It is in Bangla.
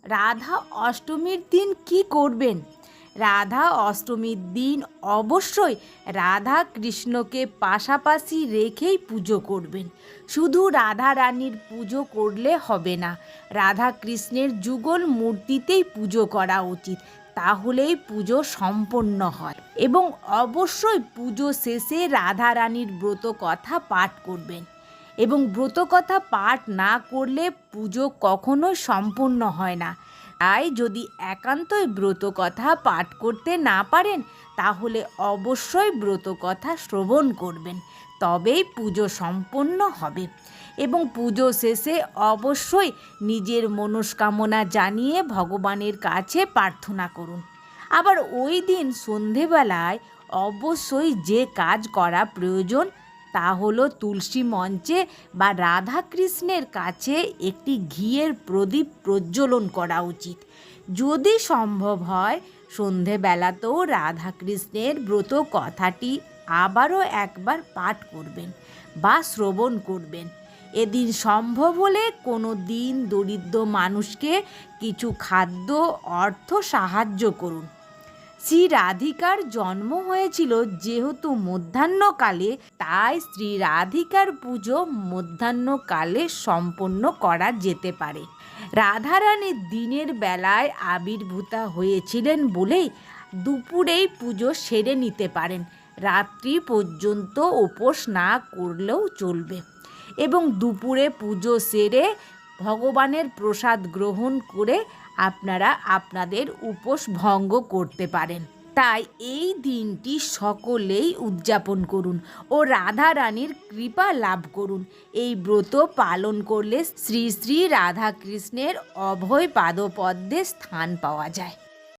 রাধা অষ্টমীর দিন কি করবেন? রাধা অষ্টমীর দিন অবশ্যই রাধা কৃষ্ণকে পাশাপাশি রেখেই পুজো করবেন। শুধু রাধা রানীর পুজো করলে হবে না, রাধা কৃষ্ণের যুগল মূর্তিতেই পুজো করা উচিত, তাহলেই পুজো সম্পন্ন হয়। এবং অবশ্যই পুজো শেষে রাধা রানীর ব্রত কথা পাঠ করবেন। এবং ব্রত কথা পাঠ না করলে পুজো কখনোই সম্পূর্ণ হয় না। তাই যদি একান্তই ব্রত কথা পাঠ করতে না পারেন, তাহলে অবশ্যই ব্রত কথা শ্রবণ করবেন, তবেই পুজো সম্পন্ন হবে। এবং পুজো শেষে অবশ্যই নিজের মনস্কামনা জানিয়ে ভগবানের কাছে প্রার্থনা করুন। আবার ওই দিন সন্ধেবেলায় অবশ্যই যে কাজ করা প্রয়োজন তা হলো তুলসী মঞ্চে বা রাধা কৃষ্ণের কাছে একটি ঘিয়ের প্রদীপ প্রজ্বলন করা উচিত। যদি সম্ভব হয় সন্ধেবেলাতেও রাধা কৃষ্ণের ব্রত কথাটি আবারও একবার পাঠ করবেন বা শ্রবণ করবেন। এদিন সম্ভব হলে কোনো দিন দরিদ্র মানুষকে কিছু খাদ্য অর্থ সাহায্য করুন। শ্রী রাধিকার জন্ম হয়েছিল যেহেতু মধ্যাহ্নকালে, তাই শ্রী রাধিকার পুজো মধ্যাহ্নকালে সম্পন্ন করা যেতে পারে। রাধারানী দিনের বেলায় আবির্ভূতা হয়েছিলেন বলেই দুপুরেই পুজো সেরে নিতে পারেন, রাত্রি পর্যন্ত উপোস না করলেও চলবে। এবং দুপুরে পুজো সেরে ভগবানের প্রসাদ গ্রহণ করে আপনারা আপনাদের উপোস ভঙ্গ করতে পারেন। তাই এই দিনটি সকলেই উদযাপন করুন ও রাধা রানীর কৃপা লাভ করুন। এই ব্রত পালন করলে শ্রী শ্রী রাধা কৃষ্ণের অভয় পাদপদ্মে স্থান পাওয়া যায়।